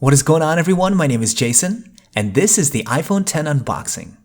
What is going on, everyone? My name is Jason, and this is the iPhone X unboxing.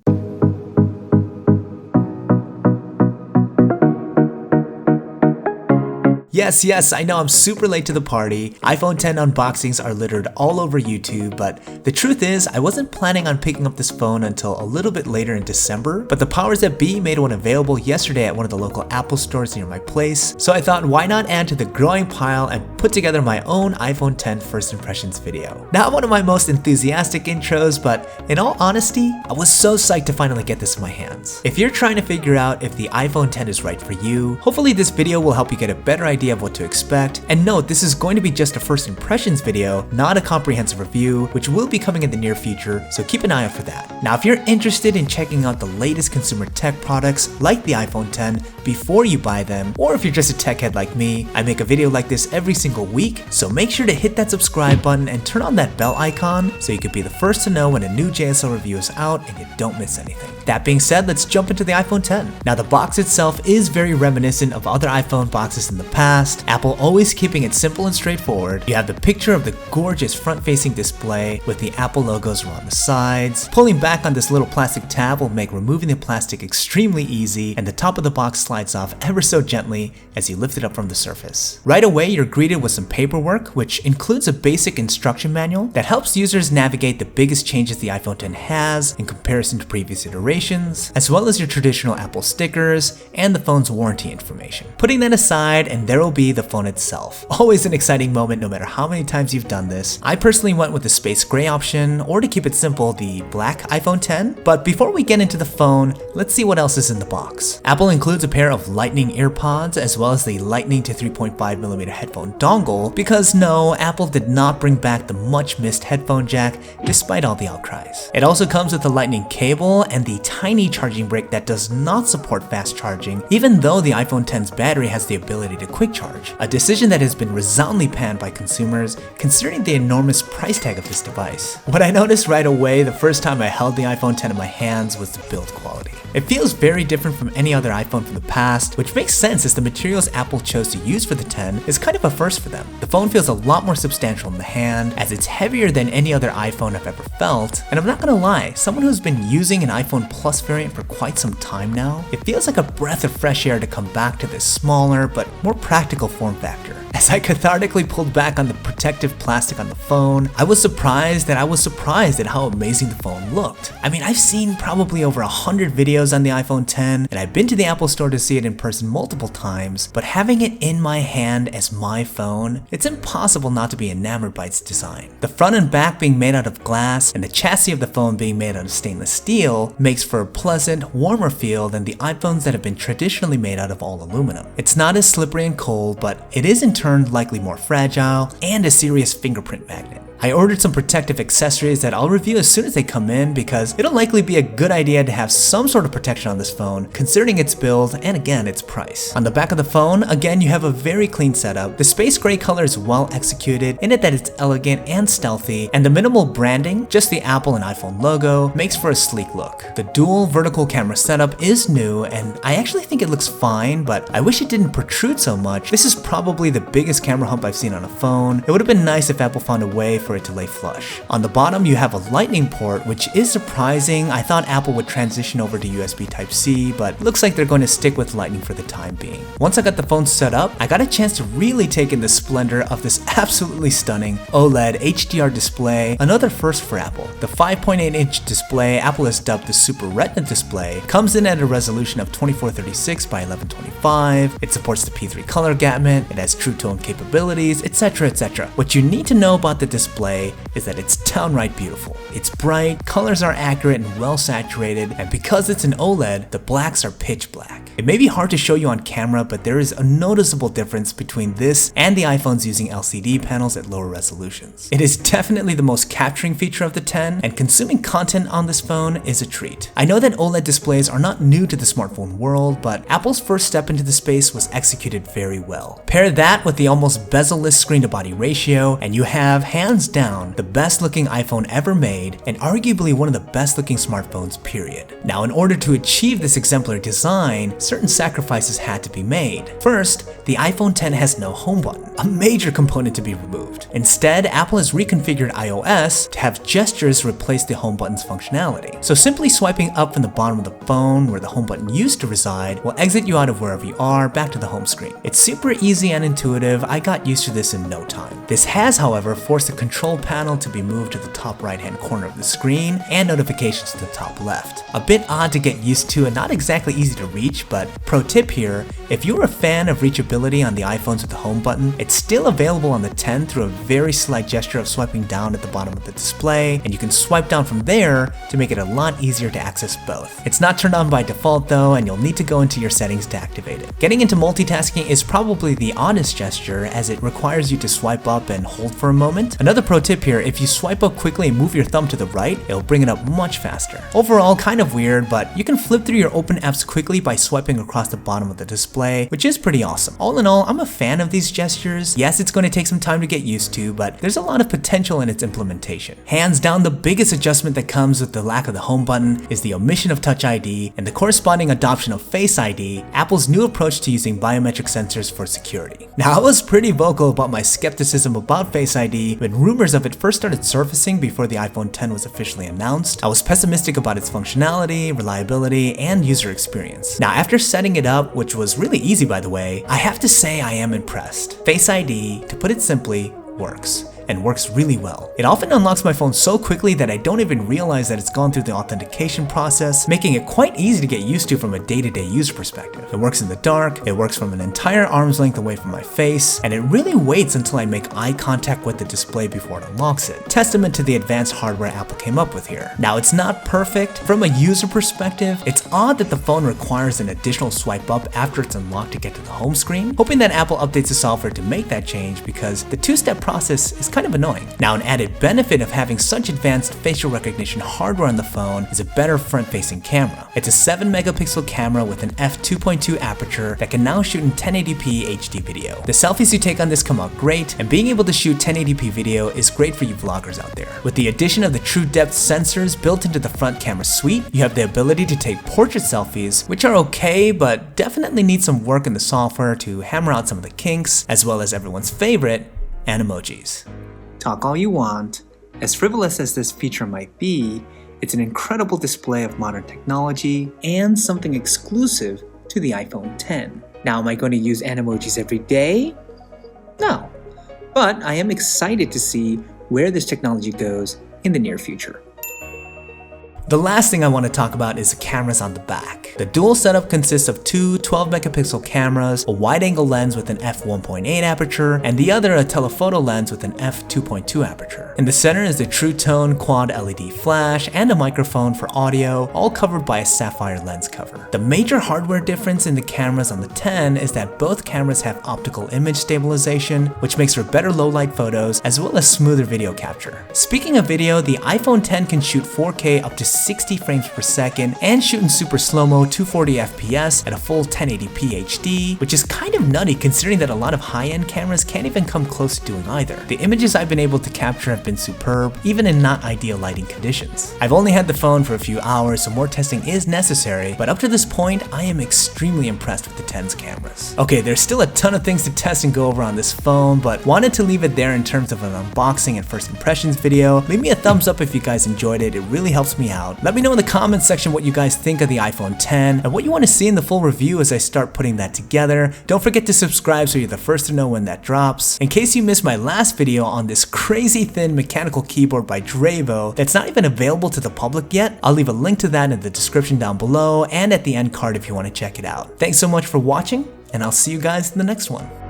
Yes, I know I'm super late to the party. iPhone X unboxings are littered all over YouTube, but the truth is, I wasn't planning on picking up this phone until a little bit later in December, but the powers that be made one available yesterday at one of the local Apple stores near my place, so I thought why not add to the growing pile and put together my own iPhone X first impressions video. Not one of my most enthusiastic intros, but in all honesty, I was so psyched to finally get this in my hands. If you're trying to figure out if the iPhone X is right for you, hopefully this video will help you get a better idea of what to expect. And note, this is going to be just a first impressions video, not a comprehensive review, which will be coming in the near future, so keep an eye out for that. Now, if you're interested in checking out the latest consumer tech products like the iPhone X before you buy them, or if you're just a tech head like me, I make a video like this every single week, so make sure to hit that subscribe button and turn on that bell icon so you can be the first to know when a new JSL review is out and you don't miss anything. That being said, let's jump into the iPhone X. Now, the box itself is very reminiscent of other iPhone boxes in the past, Apple always keeping it simple and straightforward. You have the picture of the gorgeous front-facing display with the Apple logos around the sides. Pulling back on this little plastic tab will make removing the plastic extremely easy, and the top of the box slides off ever so gently as you lift it up from the surface. Right away, you're greeted with some paperwork, which includes a basic instruction manual that helps users navigate the biggest changes the iPhone X has in comparison to previous iterations, as well as your traditional Apple stickers and the phone's warranty information. Putting that aside, and there will be the phone itself. Always an exciting moment no matter how many times you've done this. I personally went with the space gray option, or to keep it simple, the black iPhone X. But before we get into the phone, let's see what else is in the box. Apple includes a pair of Lightning earpods as well as the Lightning to 3.5mm headphone dongle, because no, Apple did not bring back the much missed headphone jack despite all the outcries. It also comes with a Lightning cable and the tiny charging brick that does not support fast charging, even though the iPhone X's battery has the ability to quick charge, a decision that has been resoundingly panned by consumers considering the enormous price tag of this device. What I noticed right away the first time I held the iPhone X in my hands was the build quality. It feels very different from any other iPhone from the past, which makes sense as the materials Apple chose to use for the X is kind of a first for them. The phone feels a lot more substantial in the hand, as it's heavier than any other iPhone I've ever felt, and I'm not gonna lie, someone who's been using an iPhone Plus variant for quite some time now, it feels like a breath of fresh air to come back to this smaller but more practical form factor. As I cathartically pulled back on the protective plastic on the phone, I was surprised at how amazing the phone looked. I mean, I've seen probably over 100 videos on the iPhone X, and I've been to the Apple store to see it in person multiple times, but having it in my hand as my phone, it's impossible not to be enamored by its design. The front and back being made out of glass, and the chassis of the phone being made out of stainless steel, makes for a pleasant, warmer feel than the iPhones that have been traditionally made out of all aluminum. It's not as slippery and cold, but it is in turn likely more fragile and a serious fingerprint magnet. I ordered some protective accessories that I'll review as soon as they come in, because it'll likely be a good idea to have some sort of protection on this phone considering its build and again its price. On the back of the phone, again you have a very clean setup. The space gray color is well executed in it that it's elegant and stealthy, and the minimal branding, just the Apple and iPhone logo, makes for a sleek look. The dual vertical camera setup is new and I actually think it looks fine, but I wish it didn't protrude so much. This is probably the biggest camera hump I've seen on a phone. It would have been nice if Apple found a way for it to lay flush. On the bottom you have a Lightning port, which is surprising. I thought Apple would transition over to USB Type-C, but looks like they're going to stick with Lightning for the time being. Once I got the phone set up, I got a chance to really take in the splendor of this absolutely stunning OLED HDR display, another first for Apple. The 5.8-inch display Apple has dubbed the Super Retina display comes in at a resolution of 2436 by 1125. It supports the P3 color gamut, it has True Tone capabilities, etc. What you need to know about the display is that it's downright beautiful. It's bright, colors are accurate and well saturated, and because it's an OLED, the blacks are pitch black. It may be hard to show you on camera, but there is a noticeable difference between this and the iPhones using LCD panels at lower resolutions. It is definitely the most capturing feature of the X, and consuming content on this phone is a treat. I know that OLED displays are not new to the smartphone world, but Apple's first step into the space was executed very well. Pair that with the almost bezel-less screen-to-body ratio, and you have, hands down, the best looking iPhone ever made, and arguably one of the best looking smartphones, period. Now, in order to achieve this exemplary design, certain sacrifices had to be made. First, the iPhone X has no home button. a major component to be removed. Instead, Apple has reconfigured iOS to have gestures replace the home button's functionality. So simply swiping up from the bottom of the phone where the home button used to reside will exit you out of wherever you are back to the home screen. It's super easy and intuitive. I got used to this in no time. This has, however, forced the control panel to be moved to the top right-hand corner of the screen and notifications to the top left. A bit odd to get used to and not exactly easy to reach, but pro tip here, if you're a fan of reachability on the iPhones with the home button, it's still available on the 10 through a very slight gesture of swiping down at the bottom of the display, and you can swipe down from there to make it a lot easier to access both. It's not turned on by default though, and you'll need to go into your settings to activate it. Getting into multitasking is probably the oddest gesture, as it requires you to swipe up and hold for a moment. Another pro tip here, if you swipe up quickly and move your thumb to the right, it'll bring it up much faster. Overall, kind of weird, but you can flip through your open apps quickly by swiping across the bottom of the display, which is pretty awesome. All in all, I'm a fan of these gestures. Yes, it's going to take some time to get used to, but there's a lot of potential in its implementation. Hands down, the biggest adjustment that comes with the lack of the home button is the omission of Touch ID and the corresponding adoption of Face ID, Apple's new approach to using biometric sensors for security. Now, I was pretty vocal about my skepticism about Face ID when rumors of it first started surfacing before the iPhone X was officially announced. I was pessimistic about its functionality, reliability, and user experience. Now, after setting it up, which was really easy by the way, I have to say I am impressed. Face ID, to put it simply, works. And works really well. It often unlocks my phone so quickly that I don't even realize that it's gone through the authentication process, making it quite easy to get used to from a day-to-day user perspective. It works in the dark, it works from an entire arm's length away from my face, and it really waits until I make eye contact with the display before it unlocks it. Testament to the advanced hardware Apple came up with here. Now, it's not perfect. From a user perspective, it's odd that the phone requires an additional swipe up after it's unlocked to get to the home screen. Hoping that Apple updates the software to make that change, because the two-step process is kind of annoying. Now, an added benefit of having such advanced facial recognition hardware on the phone is a better front-facing camera. It's a 7 megapixel camera with an f2.2 aperture that can now shoot in 1080p HD video. The selfies you take on this come out great, and being able to shoot 1080p video is great for you vloggers out there. With the addition of the true depth sensors built into the front camera suite, you have the ability to take portrait selfies, which are okay, but definitely need some work in the software to hammer out some of the kinks, as well as everyone's favorite, emojis. Talk all you want. As frivolous as this feature might be, it's an incredible display of modern technology and something exclusive to the iPhone X. Now, am I going to use Animojis every day? No. But I am excited to see where this technology goes in the near future. The last thing I want to talk about is the cameras on the back. The dual setup consists of two 12 megapixel cameras, a wide-angle lens with an f1.8 aperture, and the other a telephoto lens with an f2.2 aperture. In the center is the True Tone quad LED flash and a microphone for audio, all covered by a sapphire lens cover. The major hardware difference in the cameras on the 10 is that both cameras have optical image stabilization, which makes for better low-light photos as well as smoother video capture. Speaking of video, the iPhone X can shoot 4K up to 60 frames per second and shoot in super slow-mo 240 FPS at a full 1080p HD, which is kind of nutty considering that a lot of high-end cameras can't even come close to doing either. The images I've been able to capture have been superb, even in not ideal lighting conditions. I've only had the phone for a few hours, so more testing is necessary, but up to this point, I am extremely impressed with the 10's cameras. Okay, there's still a ton of things to test and go over on this phone, but wanted to leave it there in terms of an unboxing and first impressions video. Leave me a thumbs up if you guys enjoyed it, it really helps me out. Let me know in the comments section what you guys think of the iPhone X and what you want to see in the full review as I start putting that together. Don't forget to subscribe so you're the first to know when that drops. In case you missed my last video on this crazy thin mechanical keyboard by Dravo that's not even available to the public yet, I'll leave a link to that in the description down below and at the end card if you want to check it out. Thanks so much for watching, and I'll see you guys in the next one.